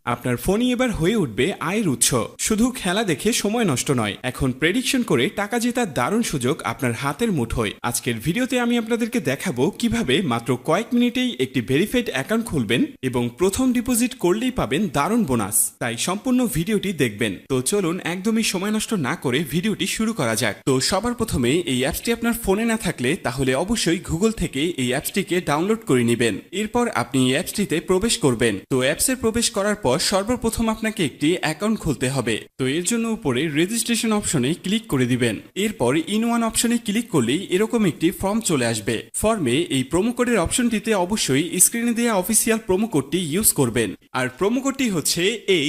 আপনার ফোনই এবার হয়ে উঠবে আয়ের উৎস। শুধু খেলা দেখে সময় নষ্ট নয়, এখন প্রেডিকশন করে টাকা জেতার দারুণ সুযোগ আপনার হাতের মুঠোয়। আজকের ভিডিওতে আমি আপনাদেরকে দেখাবো কিভাবে মাত্র কয়েক মিনিটেই একটি ভেরিফাইড অ্যাকাউন্ট খুলবেন এবং প্রথম ডিপোজিট করলেই পাবেন দারুণ বোনাস। তাই সম্পূর্ণ ভিডিওটি দেখবেন। তো চলুন একদমই সময় নষ্ট না করে ভিডিওটি শুরু করা যাক। তো সবার প্রথমে এই অ্যাপসটি আপনার ফোনে না থাকলে তাহলে অবশ্যই গুগল থেকে এই অ্যাপসটিকে ডাউনলোড করে নেবেন। এরপর আপনি এই অ্যাপসটিতে প্রবেশ করবেন। তো অ্যাপসে প্রবেশ করার পর সর্বপ্রথম আপনাকে একটি অ্যাকাউন্ট খুলতে হবে। তো এর জন্য উপরে রেজিস্ট্রেশন অপশনে ক্লিক করে দিবেন। এরপর ইন ওয়ান অপশনে ক্লিক করলেই এরকম একটি ফর্ম চলে আসবে। ফর্মে এই প্রোমো কোডের অপশনটিতে অবশ্যই স্ক্রিনে দেওয়া অফিসিয়াল প্রোমো কোডটি ইউজ করবেন। আর প্রোমো কোডটি হচ্ছে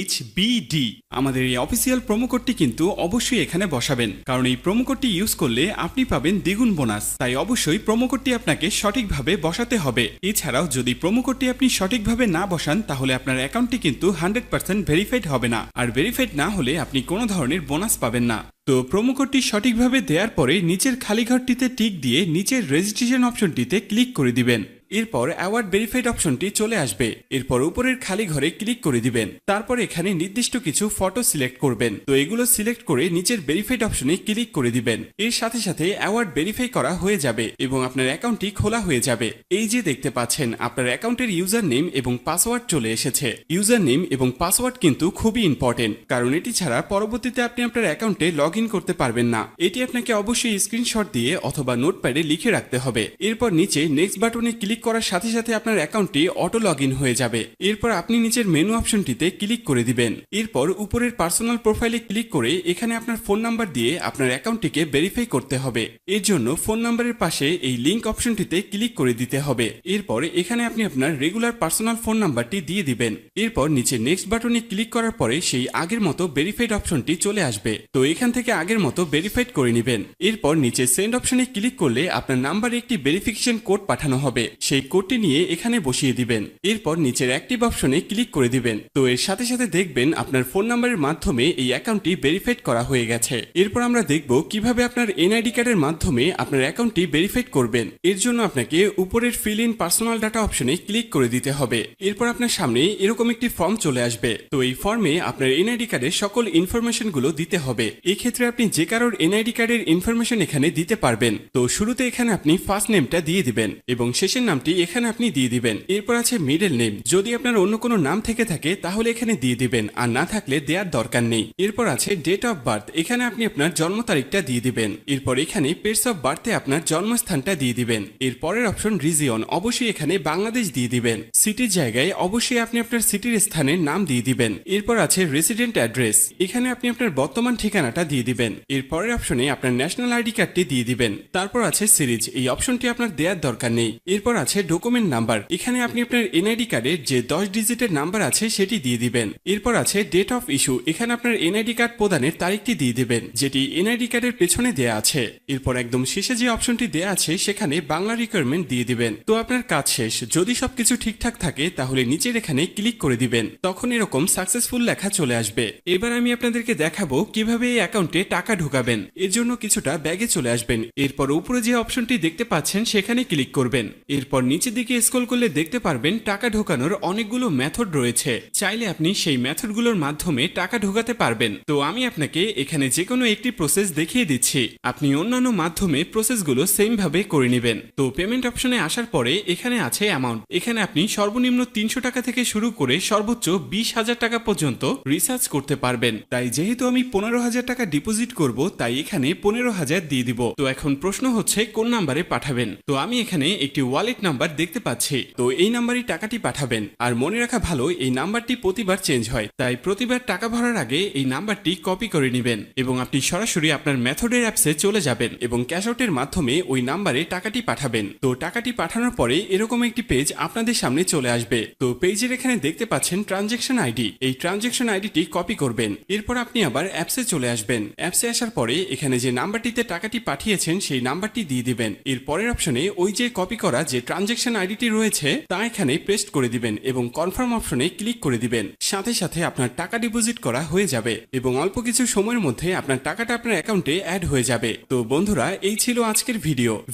HBD। আমাদের এই অফিসিয়াল প্রোমো কোডটি কিন্তু অবশ্যই এখানে বসাবেন, কারণ এই প্রোমো কোডটি ইউজ করলে আপনি পাবেন দ্বিগুণ বোনাস। তাই অবশ্যই প্রোমো কোডটি আপনাকে সঠিকভাবে বসাতে হবে। এছাড়াও যদি প্রোমো কোডটি আপনি সঠিকভাবে না বসান তাহলে আপনার অ্যাকাউন্টটি কিন্তু 100% ভেরিফাইড হবে না, আর ভেরিফাইড না হলে আপনি কোনো ধরনের বোনাস পাবেন না। তো প্রোমো কোডটি সঠিকভাবে দেওয়ার পরে নিচের খালি ঘরটিতে টিক দিয়ে নিচের রেজিস্ট্রেশন অপশনটিতে ক্লিক করে দিবেন। এরপর অ্যাওয়ার্ড ভেরিফাইড অপশনটি চলে আসবে। এরপর উপরের খালি ঘরে ক্লিক করে দিবেন। তারপর এখানে নির্দিষ্ট কিছু ফটো সিলেক্ট করবেন। তো এগুলো সিলেক্ট করে নিচের ভেরিফাইড অপশনে ক্লিক করে দিবেন। এর সাথে সাথে অ্যাওয়ার্ড ভেরিফাই করা হয়ে যাবে এবং আপনার অ্যাকাউন্টটি খোলা হয়ে যাবে। এই যে দেখতে পাচ্ছেন আপনার অ্যাকাউন্টের ইউজার নেম এবং পাসওয়ার্ড চলে এসেছে। ইউজার নেম এবং পাসওয়ার্ড কিন্তু খুবই ইম্পর্টেন্ট, কারণ এটি ছাড়া পরবর্তীতে আপনি আপনার অ্যাকাউন্টে লগ ইন করতে পারবেন না। এটি আপনাকে অবশ্যই স্ক্রিনশট দিয়ে অথবা নোটপ্যাডে লিখে রাখতে হবে। এরপর নিচে নেক্সট বাটনে ক্লিক করার সাথে সাথে আপনার অ্যাকাউন্টটি অটো লগ ইন হয়ে যাবে। এরপর আপনি নিচের মেনু অপশনটিতে ক্লিক করে দিবেন। এরপর উপরের পার্সোনাল প্রোফাইলে ক্লিক করে এখানে আপনার ফোন নাম্বার দিয়ে আপনার অ্যাকাউন্টটিকে ভেরিফাই করতে হবে। এর জন্য ফোন নাম্বারের পাশে এই লিংক অপশনটিতে ক্লিক করে দিতে হবে। এরপর এখানে আপনি আপনার রেগুলার পার্সোনাল ফোন নাম্বারটি দিয়ে দিবেন। এরপর নিচে নেক্সট বাটনে ক্লিক করার পরে সেই আগের মতো ভেরিফাইড অপশনটি চলে আসবে। তো এখান থেকে আগের মতো ভেরিফাইড করে নেবেন। এরপর নিচে সেন্ড অপশনে ক্লিক করলে আপনার নাম্বারে একটি ভেরিফিকেশন কোড পাঠানো হবে। সেই কোডটি নিয়ে এখানে বসিয়ে দিবেন। এরপর নিচের অ্যাক্টিভ অপশনে ক্লিক করে দিবেন। তো এর সাথে সাথে দেখবেন আপনার ফোন নাম্বারের মাধ্যমে এই অ্যাকাউন্টটি ভেরিফাইড করা হয়ে গেছে। এরপর আমরা দেখব কিভাবে আপনার এনআইডি কার্ডের মাধ্যমে আপনার অ্যাকাউন্টটি ভেরিফাইড করবেন। এর জন্য আপনাকে উপরের ফিল ইন পার্সোনাল ডাটা অপশনে ক্লিক করে দিতে হবে। এরপর আপনার সামনে এরকম একটি ফর্ম চলে আসবে। তো এই ফর্মে আপনার এনআইডি কার্ডের সকল ইনফরমেশন গুলো দিতে হবে। এই ক্ষেত্রে আপনি যে কারোর এনআইডি কার্ডের ইনফরমেশন এখানে দিতে পারবেন। তো শুরুতে এখানে আপনি ফার্স্ট নেমটা দিয়ে দিবেন এবং শেষের নামটি এখানে আপনি দিয়ে দিবেন। এরপর আছে মিডল নেম। যদি আপনার অন্য কোনো নাম থেকে থাকে তাহলে এখানে দিয়ে দিবেন, আর না থাকলে দেওয়ার দরকার নেই। এরপর আছে ডেট অফ বার্থ। এখানে আপনি আপনার জন্ম তারিখটা দিয়ে দিবেন। এরপর এখানে প্লেস অফ বার্থে আপনার জন্মস্থানটা দিয়ে দিবেন। এর পরের অপশন রিজিয়ন, অবশ্যই এখানে বাংলাদেশ দিয়ে দিবেন। সিটির জায়গায় অবশ্যই আপনি আপনার সিটির স্থানের নাম দিয়ে দিবেন। এরপর আছে রেসিডেন্ট অ্যাড্রেস। এখানে আপনি আপনার বর্তমান ঠিকানাটা দিয়ে দিবেন। এর পরের অপশনে আপনার ন্যাশনাল আইডি কার্ডটি দিয়ে দিবেন। তারপর আছে সিরিজ, এই অপশনটি আপনার দেওয়ার দরকার নেই। এরপর আছে ডকুমেন্ট নাম্বার। এখানে আপনি আপনার এনআইডি কার্ডের যে 10 ডিজিটের নাম্বার আছে সেটি দিয়ে দিবেন। এরপর আছে ডেট অফ ইস্যু। এখানে আপনার এনআইডি কার্ড প্রদানের তারিখটি দিয়ে দিবেন, যেটি এনআইডি কার্ডের পেছনে দেয়া আছে। এরপর একদম শেষে যে অপশনটি দেয়া আছে সেখানে বাংলা রিকোয়ারমেন্ট দিয়ে দিবেন। তো আপনার কাজ শেষ। যদি সবকিছু ঠিকঠাক থাকে তাহলে নিচের এখানে ক্লিক করে দিবেন। তখন এরকম সাকসেসফুল লেখা চলে আসবে। এবার আমি আপনাদেরকে দেখাবো কিভাবে এই অ্যাকাউন্টে টাকা ঢোকাবেন। এর জন্য কিছুটা ব্যাগে চলে আসবেন। এরপর উপরে যে অপশনটি দেখতে পাচ্ছেন সেখানে ক্লিক করবেন। এরপর নিচের দিকে স্ক্রল করলে দেখতে পারবেন টাকা ঢোকানোর অনেকগুলো মেথড রয়েছে। চাইলে আপনি সেই মেথডগুলোর মাধ্যমে টাকা ঢোকাতে পারবেন। তো আমি আপনাকে এখানে যে কোনো একটি প্রসেস দেখিয়ে দিচ্ছি। আপনি অন্যান্য মাধ্যমে প্রসেসগুলো সেম ভাবে করে নেবেন। তো পেমেন্ট অপশনে আসার পরে এখানে আছে অ্যামাউন্ট। এখানে আপনি সর্বনিম্ন 300 টাকা থেকে শুরু করে সর্বোচ্চ 20,000 টাকা পর্যন্ত রিচার্জ করতে পারবেন। তাই যেহেতু আমি 15,000 টাকা ডিপোজিট করব তাই এখানে 15,000 দিয়ে দিব। তো এখন প্রশ্ন হচ্ছে কোন নাম্বারে পাঠাবেন। তো আমি এখানে একটি ওয়ালেট নাম্বার দেখতে পাচ্ছি। তো এই নাম্বারই টাকাটি পাঠাবেন। আর মনে রাখা ভালো, এই নাম্বারটি প্রতিবার চেঞ্জ হয়, তাই প্রতিবার টাকা ভরার আগে এই নাম্বারটি কপি করে নেবেন এবং আপনি সরাসরি আপনার মেথডের অ্যাপসে চলে যাবেন এবং ক্যাশ আউটের মাধ্যমে ওই নাম্বারে টাকাটি পাঠাবেন। তো টাকাটি পাঠানোর পরে এরকম একটি পেজ আপনাদের সামনে চলে আসবে। তো পেজের এখানে দেখতে পাচ্ছেন ট্রানজ্যাকশন আইডি। এই ট্রানজ্যাকশন আইডিটি কপি করবেন। এরপর আপনি আবার অ্যাপসে চলে আসবেন। অ্যাপসে আসার পরে এখানে যে নাম্বারটিতে টাকাটি পাঠিয়েছেন সেই নাম্বারটি দিয়ে দিবেন। এর পরের অপশনে ওই যে কপি করা যে ট্রানজ্যাকশন আইডিটি রয়েছে তা এখানে পেস্ট করে দিবেন এবং কনফার্ম অপশনে ক্লিক করে দিবেন। সাথে সাথে আপনার টাকা ডিপোজিট করা হয়ে যাবে এবং অল্প কিছু সময়ের মধ্যে আপনার টাকাটা আপনার অ্যাকাউন্টে অ্যাড হয়ে যাবে। তো বন্ধুরা, এই ছিল আজকের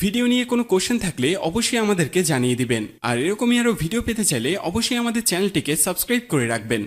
ভিডিও নিয়ে কোনো কোশ্চেন থাকলে অবশ্যই আমাদেরকে জানিয়ে দিবেন। আর এরকমই আরো ভিডিও পেতে চাইলে অবশ্যই আমাদের চ্যানেলটিকে সাবস্ক্রাইব করে রাখবেন।